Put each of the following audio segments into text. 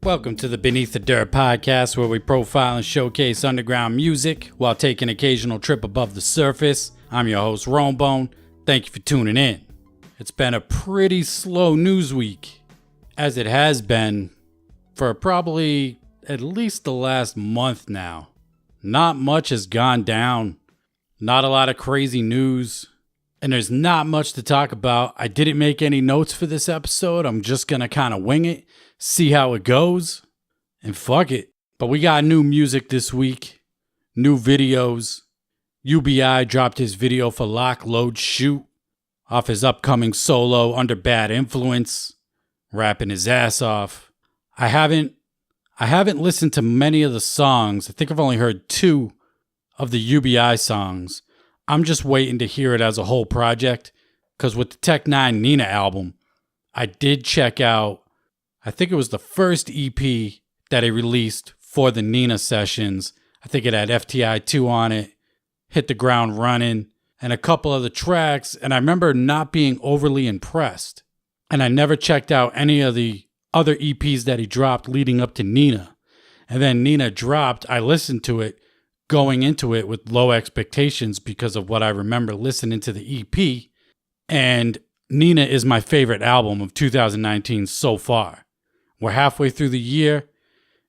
Welcome to the Beneath the Dirt podcast, where we profile and showcase underground music while taking an occasional trip above the surface. I'm your host, Rombone. Thank you for tuning in. It's been a pretty slow news week, as it has been for probably at least the last month now. Not much has gone down, not a lot of crazy news, and there's not much to talk about. I didn't make any notes for this episode. I'm just going to kind of wing it, see how it goes, and fuck it. But we got new music this week, new videos. UBI dropped his video for Lock, Load, Shoot off his upcoming solo Under Bad Influence, rapping his ass off. I haven't listened to many of the songs. I think I've only heard 2 of the UBI songs. I'm just waiting to hear it as a whole project, because with the Tech 9 Nina album, I did check out, I think it was the first EP that he released for the Nina sessions. I think it had FTI 2 on it, Hit the Ground Running, and a couple other tracks, and I remember not being overly impressed. And I never checked out any of the other EPs that he dropped leading up to Nina. And then Nina dropped, I listened to it, going into it with low expectations because of what I remember listening to the EP. And Nina is my favorite album of 2019 so far. We're halfway through the year,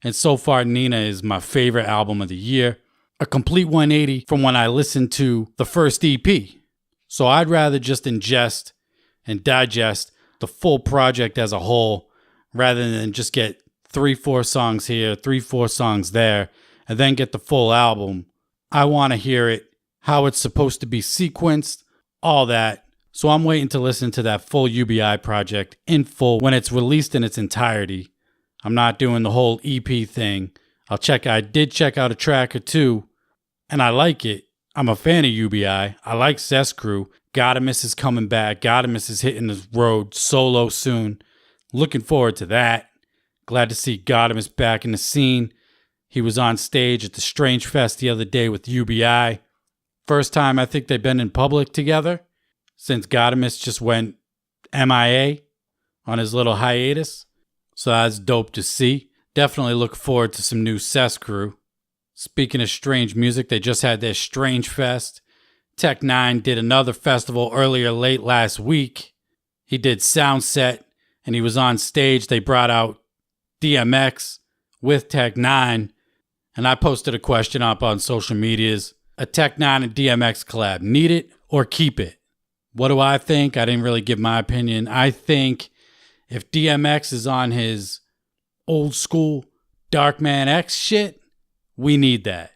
and so far Nina is my favorite album of the year. A complete 180 from when I listened to the first EP. So I'd rather just ingest and digest the full project as a whole rather than just get 3-4 songs here, 3-4 songs there, and then get the full album. I want to hear it, how it's supposed to be sequenced, all that. So I'm waiting to listen to that full UBI project in full when it's released in its entirety. I'm not doing the whole EP thing. I did check out a track or 2, and I like it. I'm a fan of UBI. I like Cess Crew. Kottonmouth is coming back. Kottonmouth is hitting the road solo soon. Looking forward to that. Glad to see Kottonmouth back in the scene. He was on stage at the Strange Fest the other day with UBI. First time I think they've been in public together since Kottonmouth just went MIA on his little hiatus. So that's dope to see. Definitely look forward to some new Cess Crew. Speaking of strange music, they just had their Strange Fest. Tech 9 did another festival earlier late last week. He did Soundset, and he was on stage. They brought out DMX with Tech 9. And I posted a question up on social medias. A Tech 9 and DMX collab. Need it or keep it? What do I think? I didn't really give my opinion. I think if DMX is on his old school Darkman X shit, we need that.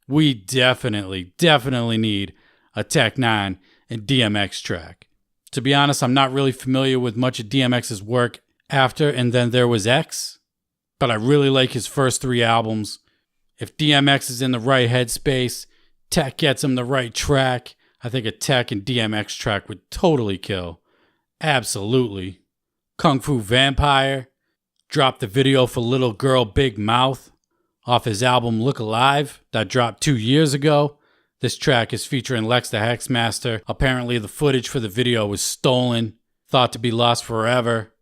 We definitely need a Tech 9 and DMX track. To be honest, I'm not really familiar with much of DMX's work after And Then There Was X, but I really like his first 3 albums. If DMX is in the right headspace, Tech gets him the right track, I think a Tech and DMX track would totally kill. Absolutely. Kung Fu Vampire dropped the video for Little Girl Big Mouth off his album Look Alive that dropped 2 years ago. This track is featuring Lex the Hexmaster. Apparently the footage for the video was stolen, thought to be lost forever.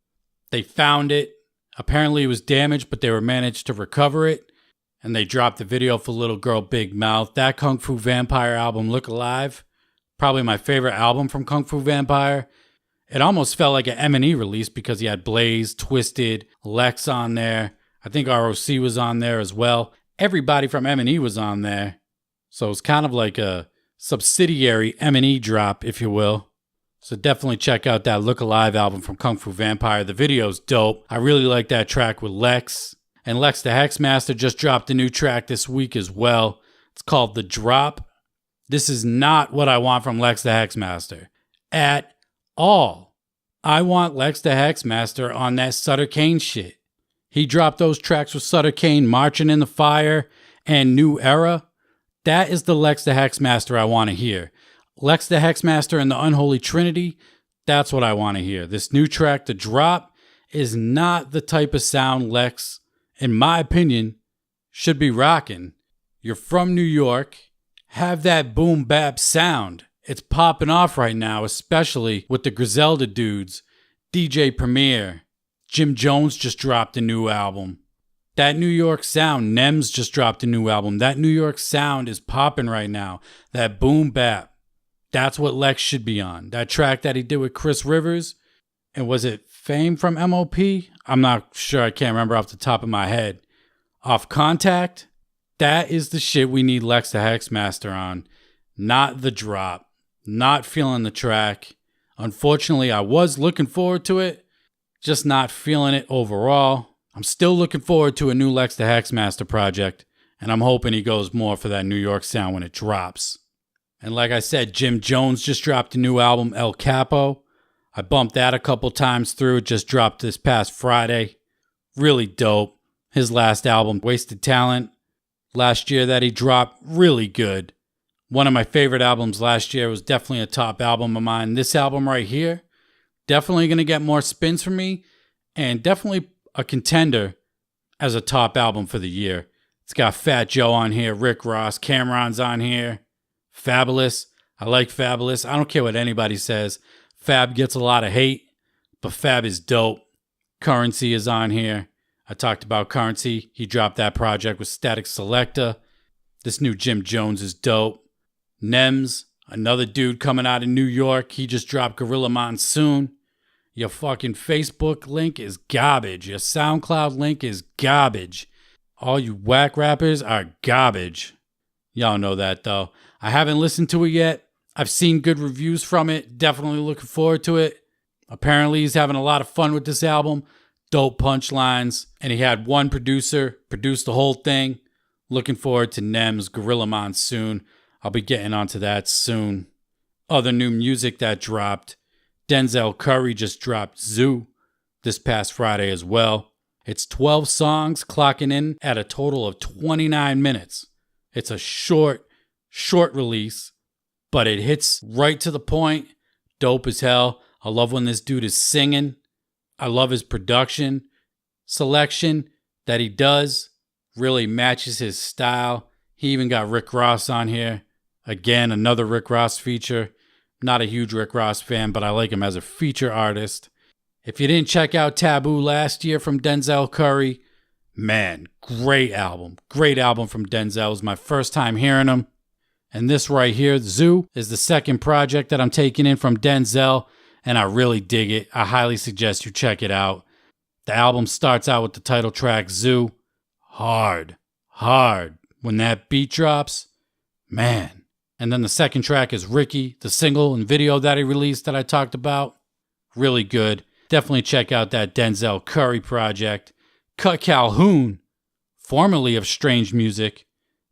They found it. Apparently it was damaged, but they managed to recover it. And they dropped the video for Little Girl Big Mouth. That Kung Fu Vampire album, Look Alive, probably my favorite album from Kung Fu Vampire. It almost felt like an M&E release because he had Blaze, Twisted, Lex on there. I think ROC was on there as well. Everybody from M&E was on there. So it's kind of like a subsidiary M&E drop, if you will. So definitely check out that Look Alive album from Kung Fu Vampire. The video's dope. I really like that track with Lex. And Lex the Hexmaster just dropped a new track this week as well. It's called The Drop. This is not what I want from Lex the Hexmaster at all. I want Lex the Hexmaster on that Sutter Kane shit. He dropped those tracks with Sutter Kane, Marching in the Fire and New Era. That is the Lex the Hexmaster I want to hear. Lex the Hexmaster and the Unholy Trinity, that's what I want to hear. This new track, The Drop, is not the type of sound Lex, in my opinion, should be rocking. You're from New York. Have that boom bap sound. It's popping off right now, especially with the Griselda dudes. DJ Premier. Jim Jones just dropped a new album. That New York sound, Nems just dropped a new album. That New York sound is popping right now. That boom bap. That's what Lex should be on. That track that he did with Chris Rivers. And was it Fame from MOP? I'm not sure. I can't remember off the top of my head. Off Contact. That is the shit we need Lex the Hexmaster on. Not the drop. Not feeling the track. Unfortunately, I was looking forward to it. Just not feeling it overall. I'm still looking forward to a new Lex the Hexmaster project. And I'm hoping he goes more for that New York sound when it drops. And like I said, Jim Jones just dropped a new album, El Capo. I bumped that a couple times through. It just dropped this past Friday. Really dope. His last album, Wasted Talent, last year that he dropped, really good. One of my favorite albums last year, was definitely a top album of mine. This album right here, definitely going to get more spins from me, and definitely a contender as a top album for the year. It's got Fat Joe on here, Rick Ross, Cameron's on here, Fabulous. I like Fabulous. I don't care what anybody says. Fab gets a lot of hate, but Fab is dope. Currency is on here. I talked about Currency. He dropped that project with Static Selector. This new Jim Jones is dope. Nems, another dude coming out of New York. He just dropped Gorilla Monsoon. Your fucking Facebook link is garbage. Your SoundCloud link is garbage. All you whack rappers are garbage. Y'all know that though. I haven't listened to it yet. I've seen good reviews from it. Definitely looking forward to it. Apparently he's having a lot of fun with this album. Dope punchlines. And he had one producer produce the whole thing. Looking forward to Nems, Gorilla Monsoon. I'll be getting onto that soon. Other new music that dropped. Denzel Curry just dropped Zoo this past Friday as well. It's 12 songs clocking in at a total of 29 minutes. It's a short release, but it hits right to the point. Dope as hell. I love when this dude is singing. I love his production. Selection that he does really matches his style. He even got Rick Ross on here. Again, another Rick Ross feature. Not a huge Rick Ross fan, but I like him as a feature artist. If you didn't check out Taboo last year from Denzel Curry, man, great album. Great album from Denzel. It was my first time hearing him. And this right here, Zoo, is the second project that I'm taking in from Denzel, and I really dig it. I highly suggest you check it out. The album starts out with the title track, Zoo. Hard. When that beat drops, man. And then the second track is Ricky, the single and video that he released that I talked about. Really good. Definitely check out that Denzel Curry project. Kutt Calhoun, formerly of Strange Music,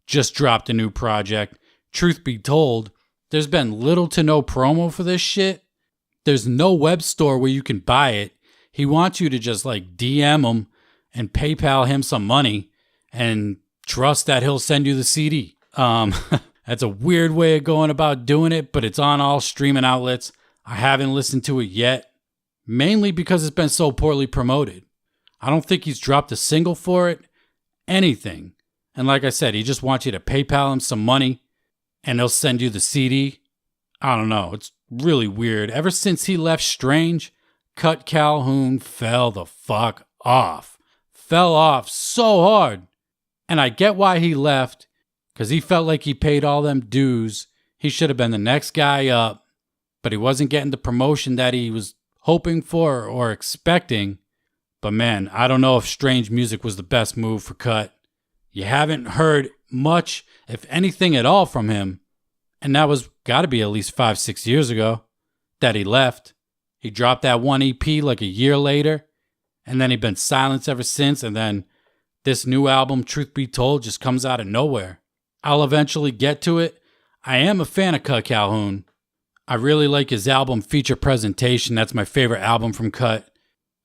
just dropped a new project. Truth be told, there's been little to no promo for this shit. There's no web store where you can buy it. He wants you to just like DM him and PayPal him some money and trust that he'll send you the CD. That's a weird way of going about doing it, but it's on all streaming outlets. I haven't listened to it yet, mainly because it's been so poorly promoted. I don't think he's dropped a single for it, anything. And like I said, he just wants you to PayPal him some money and he'll send you the CD. I don't know. It's really weird. Ever since he left Strange, Kutt Calhoun fell the fuck off. Fell off so hard. And I get why he left, because he felt like he paid all them dues. He should have been the next guy up, but he wasn't getting the promotion that he was hoping for or expecting. But man, I don't know if Strange Music was the best move for Kutt. You haven't heard much, if anything at all, from him. And that was got to be at least 5-6 years ago that he left. He dropped that one EP like a year later, and then he'd been silenced ever since. And then this new album, Truth Be Told, just comes out of nowhere. I'll eventually get to it. I am a fan of Kutt Calhoun. I really like his album Feature Presentation. That's my favorite album from Kutt.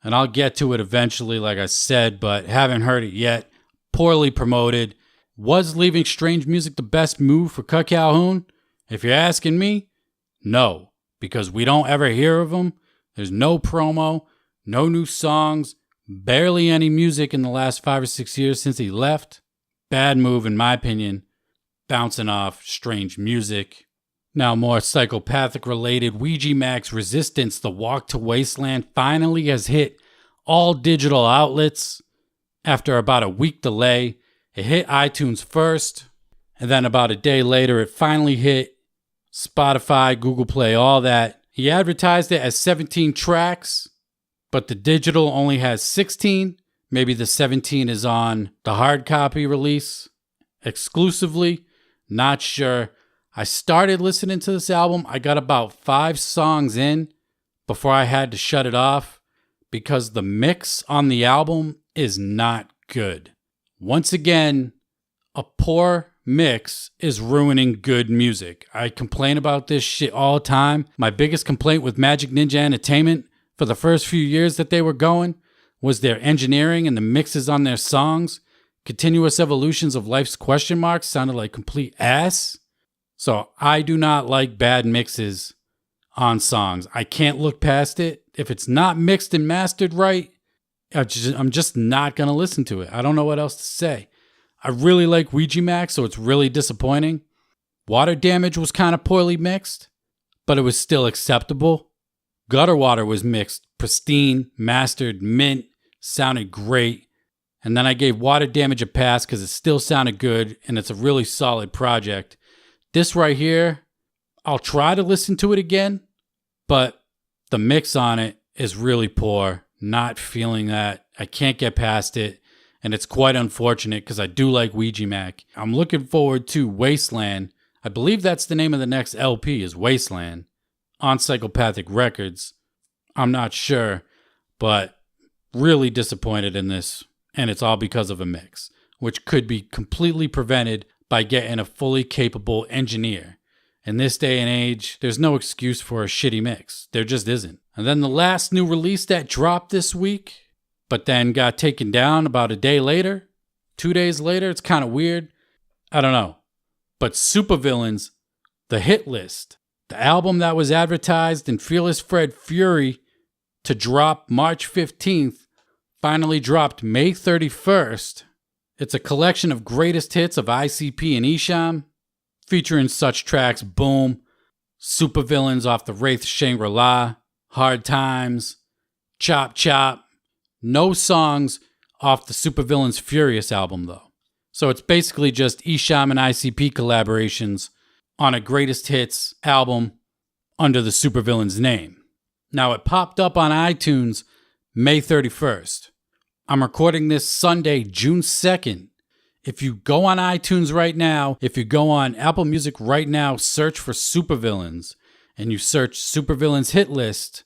And I'll get to it eventually, like I said, but haven't heard it yet. Poorly promoted. Was leaving Strange Music the best move for Kutt Calhoun? If you're asking me, no. Because we don't ever hear of him. There's no promo, no new songs, barely any music in the last 5 or 6 years since he left. Bad move in my opinion. Bouncing off Strange Music. Now more psychopathic related, Ouija Max Resistance, The Walk to Wasteland, finally has hit all digital outlets. After about a week delay, it hit iTunes first, and then about a day later, it finally hit Spotify, Google Play, all that. He advertised it as 17 tracks, but the digital only has 16. Maybe the 17 is on the hard copy release exclusively. Not sure. I started listening to this album. I got about 5 songs in before I had to shut it off because the mix on the album is not good. Once again, a poor mix is ruining good music. I complain about this shit all the time. My biggest complaint with Magic Ninja Entertainment for the first few years that they were going was their engineering and the mixes on their songs. Continuous Evolutions of Life's Question Marks sounded like complete ass. So I do not like bad mixes on songs. I can't look past it. If it's not mixed and mastered right, I'm just not going to listen to it. I don't know what else to say. I really like Ouija Max, so it's really disappointing. Water Damage was kind of poorly mixed, but it was still acceptable. Gutter Water was mixed, pristine, mastered, mint, sounded great. And then I gave Water Damage a pass because it still sounded good, and it's a really solid project. This right here, I'll try to listen to it again, but the mix on it is really poor. Not feeling that. I can't get past it. And it's quite unfortunate because I do like Ouija Mac. I'm looking forward to Wasteland. I believe that's the name of the next LP is Wasteland on Psychopathic Records. I'm not sure, but really disappointed in this. And it's all because of a mix, which could be completely prevented by getting a fully capable engineer. In this day and age, there's no excuse for a shitty mix. There just isn't. And then the last new release that dropped this week, but then got taken down about a day later, 2 days later. It's kind of weird. I don't know. But Supervillains, The Hit List, the album that was advertised in Fearless Fred Fury to drop March 15th, finally dropped May 31st. It's a collection of greatest hits of ICP and Esham, featuring such tracks Boom, Supervillains off the Wraith Shangri-La, Hard Times, Chop Chop. No songs off the Supervillains Furious album, though. So it's basically just Esham and ICP collaborations on a greatest hits album under the Supervillains name. Now, it popped up on iTunes May 31st. I'm recording this Sunday, June 2nd. If you go on iTunes right now, if you go on Apple Music right now, search for Supervillains, and you search Supervillains Hit List,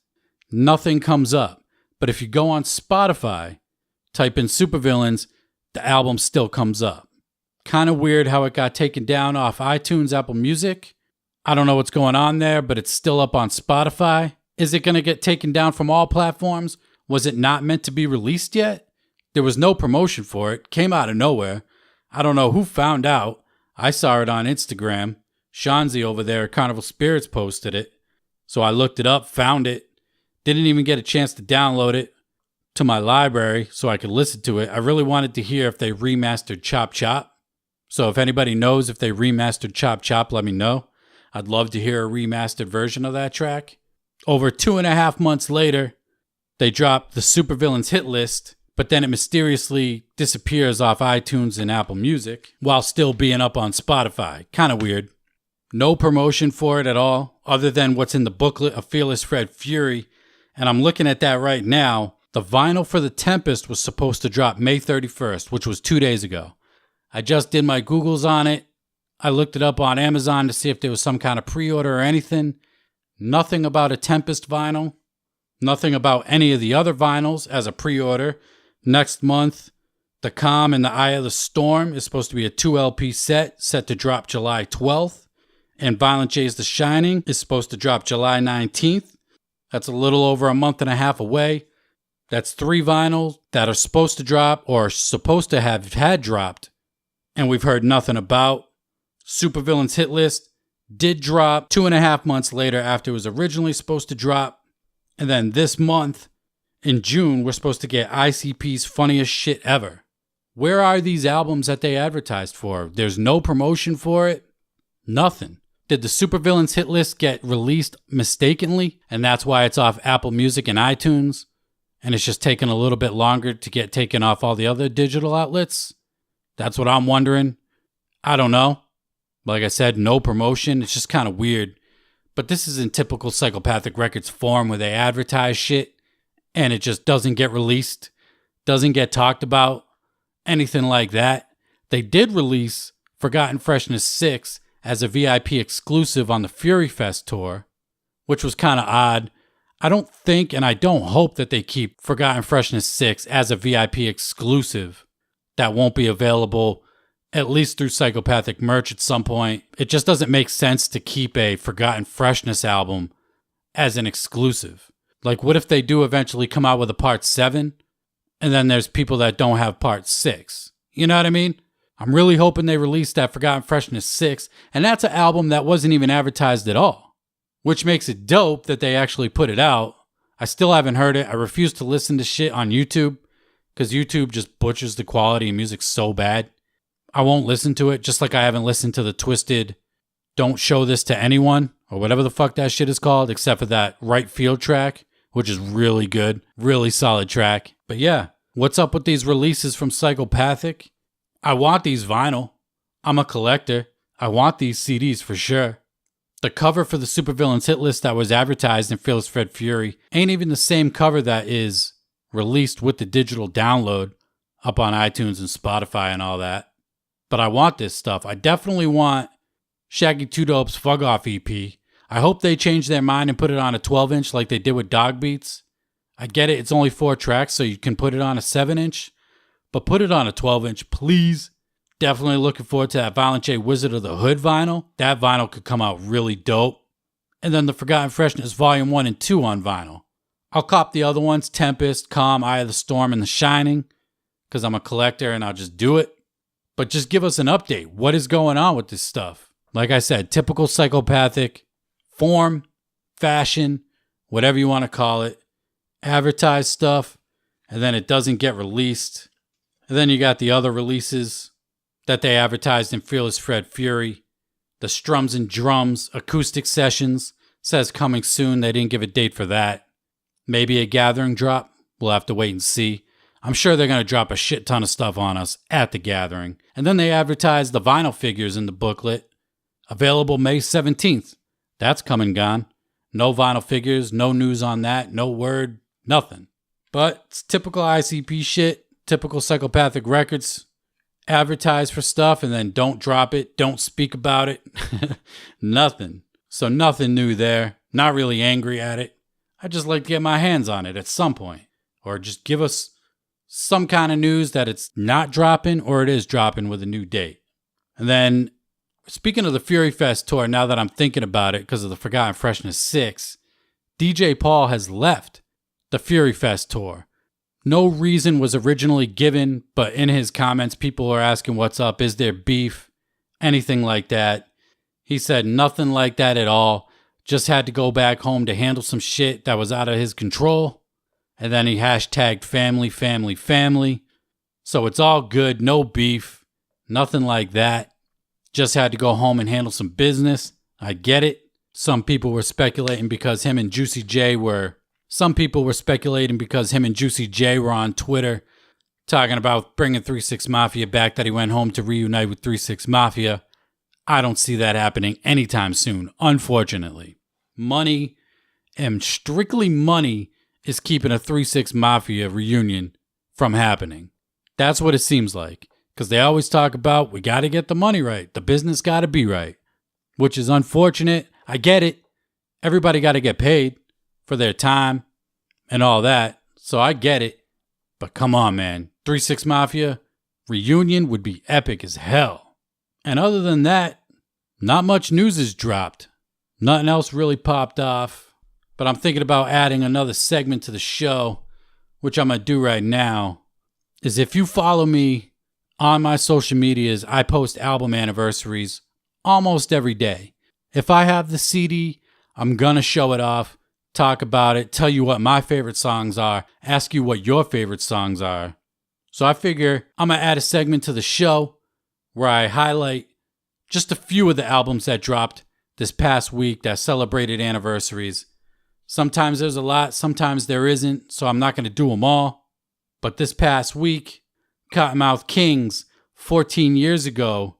nothing comes up. But if you go on Spotify, type in Supervillains, the album still comes up. Kind of weird how it got taken down off iTunes, Apple Music. I don't know what's going on there, but it's still up on Spotify. Is it going to get taken down from all platforms? Was it not meant to be released yet? There was no promotion for it. Came out of nowhere. I don't know who found out. I saw it on Instagram. Shanzi over there at Carnival Spirits posted it. So I looked it up, found it. Didn't even get a chance to download it to my library so I could listen to it. I really wanted to hear if they remastered Chop Chop. So if anybody knows if they remastered Chop Chop, let me know. I'd love to hear a remastered version of that track. Over 2.5 months later, they dropped the Supervillains Hit List, but then it mysteriously disappears off iTunes and Apple Music while still being up on Spotify. Kind of weird. No promotion for it at all, other than what's in the booklet of Fearless Fred Fury. And I'm looking at that right now. The vinyl for The Tempest was supposed to drop May 31st, which was 2 days ago. I just did my Googles on it. I looked it up on Amazon to see if there was some kind of pre-order or anything. Nothing about a Tempest vinyl. Nothing about any of the other vinyls as a pre-order. Next month, The Calm and the Eye of the Storm is supposed to be a 2 LP set to drop July 12th. And Violent J's The Shining is supposed to drop July 19th. That's a little over a month and a half away. That's 3 vinyls that are supposed to drop or supposed to have had dropped. And we've heard nothing about. Supervillains Hit List did drop 2.5 months later after it was originally supposed to drop. And then this month, in June, we're supposed to get ICP's Funniest Shit Ever. Where are these albums that they advertised for? There's no promotion for it. Nothing. Did the Supervillains Hit List get released mistakenly, and that's why it's off Apple Music and iTunes? and it's just taking a little bit longer to get taken off all the other digital outlets? That's what I'm wondering. I don't know. Like I said, no promotion. It's just kind of weird. But this is in typical Psychopathic Records form where they advertise shit and it just doesn't get released, doesn't get talked about, anything like that. They did release Forgotten Freshness 6 as a VIP exclusive on the Fury Fest tour, which was kind of odd. I don't think and I don't hope that they keep Forgotten Freshness 6 as a VIP exclusive that won't be available at least through Psychopathic merch at some point. It just doesn't make sense to keep a Forgotten Freshness album as an exclusive. Like, what if they do eventually come out with a part 7 and then there's people that don't have part 6? You know what I mean? I'm really hoping they release that Forgotten Freshness 6, and that's an album that wasn't even advertised at all, which makes it dope that they actually put it out. I still haven't heard it. I refuse to listen to shit on YouTube because YouTube just butchers the quality of music so bad. I won't listen to it, just like I haven't listened to the Twisted Don't Show This to Anyone or whatever the fuck that shit is called, except for that Right Field track, which is really good, really solid track. But yeah, what's up with these releases from Psychopathic? I want these vinyl. I'm a collector. I want these CDs for sure. The cover for the Supervillains hit list that was advertised in Fearless Fred Fury ain't even the same cover that is released with the digital download up on iTunes and Spotify and all that. But I want this stuff. I definitely want Shaggy 2 Dope's Fug Off EP. I hope they change their mind and put it on a 12-inch like they did with Dog Beats. I get it, it's only 4 tracks, so you can put it on a 7-inch. But put it on a 12-inch, please. Definitely looking forward to that Violent J Wizard of the Hood vinyl. That vinyl could come out really dope. And then the Forgotten Freshness Volume 1 and 2 on vinyl. I'll cop the other ones, Tempest, Calm, Eye of the Storm, and The Shining, because I'm a collector and I'll just do it. But just give us an update. What is going on with this stuff? Like I said, typical Psychopathic form, fashion, whatever you want to call it. Advertise stuff, and then it doesn't get released. And then you got the other releases that they advertised in Fearless Fred Fury. The Strums and Drums acoustic sessions says coming soon. They didn't give a date for that. Maybe a Gathering drop. We'll have to wait and see. I'm sure they're going to drop a shit ton of stuff on us at the Gathering. And then they advertised the vinyl figures in the booklet. Available May 17th. That's come and gone. No vinyl figures, no news on that, no word, nothing. But it's typical ICP shit, typical Psychopathic Records. Advertise for stuff and then don't drop it, don't speak about it. Nothing. So nothing new there. Not really angry at it. I'd just like to get my hands on it at some point. Or just give us some kind of news that it's not dropping or it is dropping with a new date. And then, speaking of the Fury Fest tour, now that I'm thinking about it because of the Forgotten Freshness 6, DJ Paul has left the Fury Fest tour. No reason was originally given, but in his comments, people are asking what's up, is there beef, anything like that. He said nothing like that at all. Just had to go back home to handle some shit that was out of his control. And then he hashtagged family, family, family. So it's all good, no beef, nothing like that. Just had to go home and handle some business. I get it. Some people were speculating because him and Juicy J were on Twitter talking about bringing 3-6 Mafia back, that he went home to reunite with 3-6 Mafia. I don't see that happening anytime soon, unfortunately. Money, and strictly money, is keeping a 3-6 Mafia reunion from happening. That's what it seems like. Because they always talk about, we got to get the money right. The business got to be right. Which is unfortunate. I get it. Everybody got to get paid for their time and all that. So I get it. But come on, man. 3-6 Mafia reunion would be epic as hell. And other than that, not much news is dropped. Nothing else really popped off. But I'm thinking about adding another segment to the show, which I'm going to do right now, is if you follow me on my social medias, I post album anniversaries almost every day. If I have the CD, I'm going to show it off, talk about it, tell you what my favorite songs are, ask you what your favorite songs are. So I figure I'm going to add a segment to the show where I highlight just a few of the albums that dropped this past week that celebrated anniversaries. Sometimes there's a lot, sometimes there isn't, so I'm not going to do them all. But this past week, Kottonmouth Kings, 14 years ago,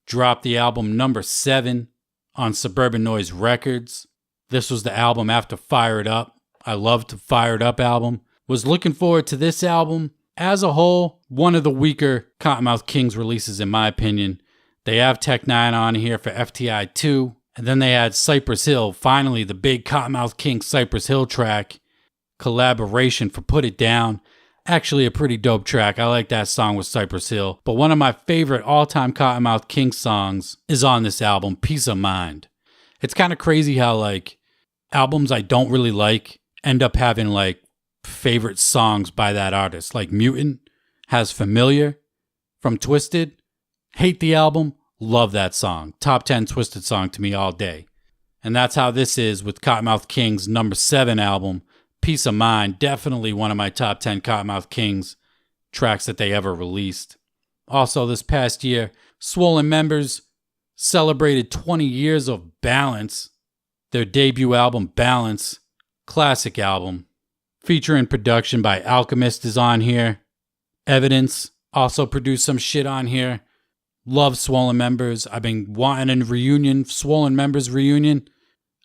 dropped the album number 7 on Suburban Noise Records. This was the album after Fire It Up. I loved the Fire It Up album. Was looking forward to this album. As a whole, one of the weaker Kottonmouth Kings releases in my opinion. They have Tech 9 on here for FTI 2. And then they had Cypress Hill, finally the big Kottonmouth Kings Cypress Hill track. Collaboration for Put It Down. Actually a pretty dope track. I like that song with Cypress Hill. But one of my favorite all-time Kottonmouth Kings songs is on this album, Peace of Mind. It's kind of crazy how like albums I don't really like end up having like favorite songs by that artist. Like Mutant has Familiar from Twisted. Hate the album. Love that song. Top 10 Twisted song to me all day. And that's how this is with Kottonmouth Kings' number 7 album, Peace of Mind. Definitely one of my top 10 Kottonmouth Kings tracks that they ever released. Also this past year, Swollen Members celebrated 20 years of Balance. Their debut album, Balance, classic album. Featuring production by Alchemist is on here. Evidence also produced some shit on here. Love Swollen Members. I've been wanting a reunion, Swollen Members reunion.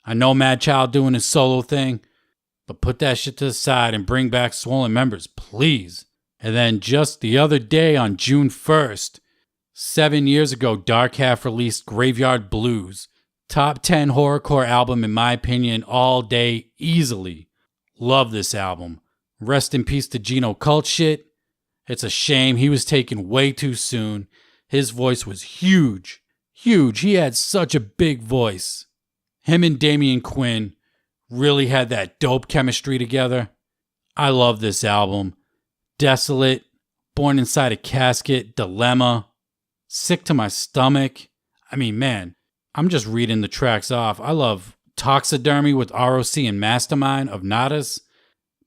I know Mad Child doing his solo thing, but put that shit to the side and bring back Swollen Members, please. And then just the other day on June 1st, 7 years ago, Dark Half released Graveyard Blues. Top 10 horrorcore album in my opinion all day, easily. Love this album. Rest in peace to Gino Cult shit. It's a shame he was taken way too soon. His voice was huge. Huge. He had such a big voice. Him and Damian Quinn really had that dope chemistry together. I love this album. Desolate, Born Inside a Casket, Dilemma, Sick to My Stomach. I mean, man, I'm just reading the tracks off. I love Toxidermy with ROC and Mastermind of Nadas.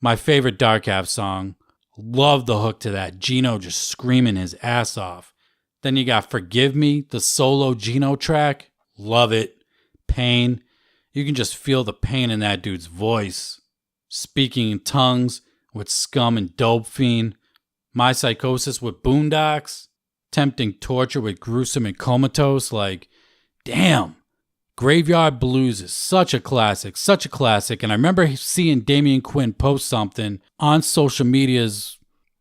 My favorite Dark Half song. Love the hook to that. Gino just screaming his ass off. Then you got Forgive Me, the solo Gino track. Love it. Pain. You can just feel the pain in that dude's voice. Speaking in Tongues with Scum and Dope Fiend. My Psychosis with Boondocks. Tempting Torture with Gruesome and Comatose. Like, damn. Graveyard Blues is such a classic. And I remember seeing Damian Quinn post something on social medias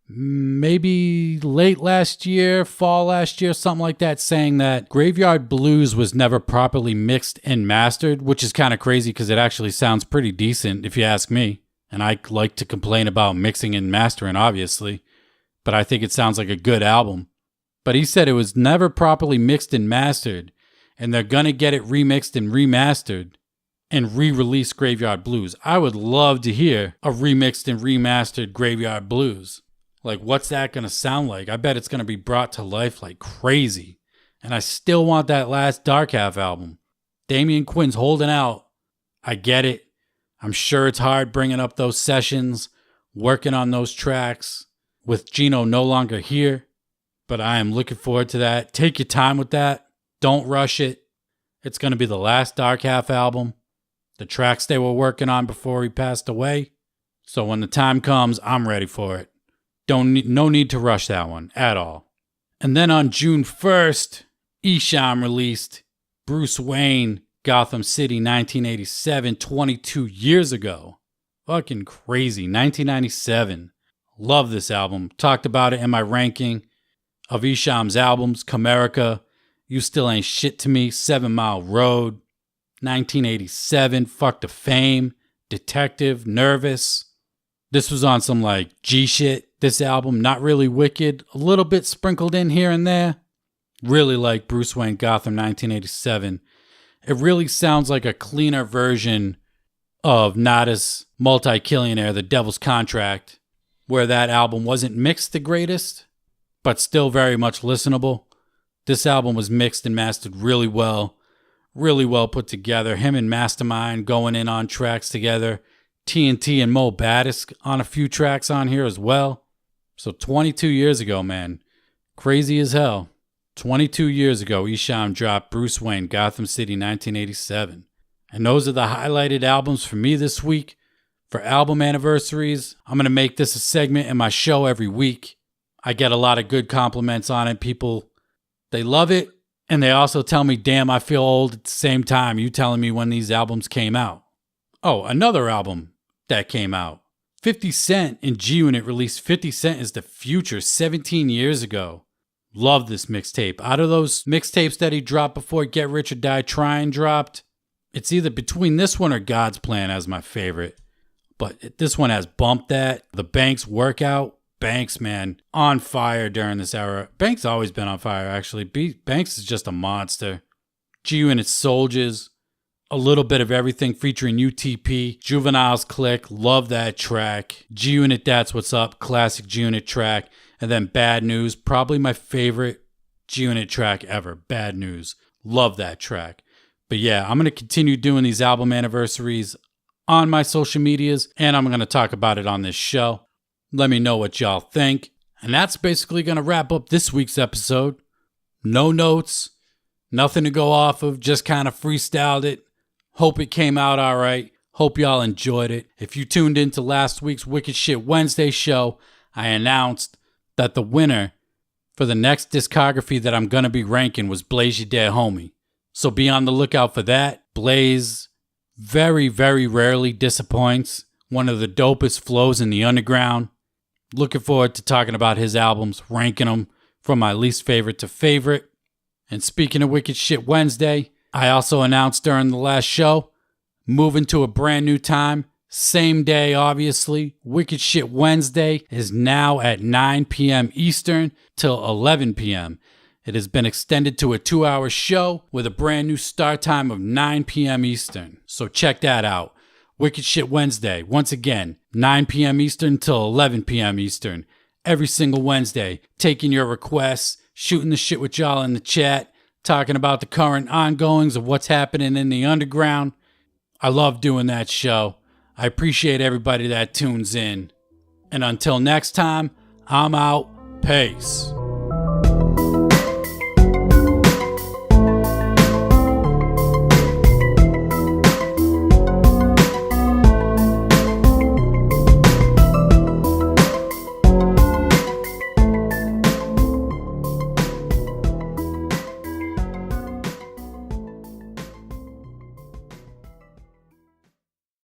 maybe late last year, fall last year, something like that, saying that Graveyard Blues was never properly mixed and mastered, which is kind of crazy because it actually sounds pretty decent if you ask me. And I like to complain about mixing and mastering, obviously, but I think it sounds like a good album. But he said it was never properly mixed and mastered, and they're gonna get it remixed and remastered and re-release Graveyard Blues. I would love to hear a remixed and remastered Graveyard Blues. Like, what's that going to sound like? I bet it's going to be brought to life like crazy. And I still want that last Dark Half album. Damian Quinn's holding out. I get it. I'm sure it's hard bringing up those sessions, working on those tracks with Gino no longer here. But I am looking forward to that. Take your time with that. Don't rush it. It's going to be the last Dark Half album. The tracks they were working on before he passed away. So when the time comes, I'm ready for it. No need to rush that one at all. And then on June 1st, Esham released Bruce Wayne, Gotham City, 1987, 22 years ago. Fucking crazy. 1997. Love this album. Talked about it in my ranking of Esham's albums. Comerica, You Still Ain't Shit to Me, 7 Mile Road, 1987, Fuck the Fame, Detective, Nervous. This was on some like G shit. This album, not really wicked, a little bit sprinkled in here and there. Really like Bruce Wayne Gotham 1987. It really sounds like a cleaner version of Nada's Multi-Killionaire, The Devil's Contract, where that album wasn't mixed the greatest, but still very much listenable. This album was mixed and mastered really well put together. Him and Mastermind going in on tracks together. TNT and Mo Battis on a few tracks on here as well. So 22 years ago, man. Crazy as hell. 22 years ago, Esham dropped Bruce Wayne, Gotham City, 1987. And those are the highlighted albums for me this week. For album anniversaries, I'm going to make this a segment in my show every week. I get a lot of good compliments on it. People, they love it. And they also tell me, damn, I feel old at the same time. You telling me when these albums came out. Oh, another album that came out. 50 Cent and G-Unit released 50 Cent is the Future 17 years ago. Love this mixtape. Out of those mixtapes that he dropped before Get Rich or Die Trying dropped, it's either between this one or God's Plan as my favorite. But this one has Bump That, The Banks Workout. Banks, man, on fire during this era. Banks always been on fire, actually. Banks is just a monster. G-Unit Soldiers, a little bit of everything featuring UTP. Juvenile's Click, love that track. G-Unit That's What's Up, classic G-Unit track. And then Bad News, probably my favorite G-Unit track ever. Bad News, love that track. But yeah, I'm going to continue doing these album anniversaries on my social medias, and I'm going to talk about it on this show. Let me know what y'all think. And that's basically going to wrap up this week's episode. No notes, nothing to go off of, just kind of freestyled it. Hope it came out all right. Hope y'all enjoyed it. If you tuned into last week's Wicked Shit Wednesday show, I announced that the winner for the next discography that I'm going to be ranking was Blaze Ya Dead Homie. So be on the lookout for that. Blaze very, very rarely disappoints. One of the dopest flows in the underground. Looking forward to talking about his albums, ranking them from my least favorite to favorite. And speaking of Wicked Shit Wednesday, I also announced during the last show, moving to a brand new time. Same day, obviously. Wicked Shit Wednesday is now at 9 p.m. Eastern till 11 p.m. It has been extended to a 2-hour show with a brand new start time of 9 p.m. Eastern. So check that out. Wicked Shit Wednesday, once again, 9 p.m. Eastern till 11 p.m. Eastern. Every single Wednesday, taking your requests, shooting the shit with y'all in the chat, talking about the current ongoings of what's happening in the underground. I love doing that show. I appreciate everybody that tunes in. And until next time, I'm out. Peace.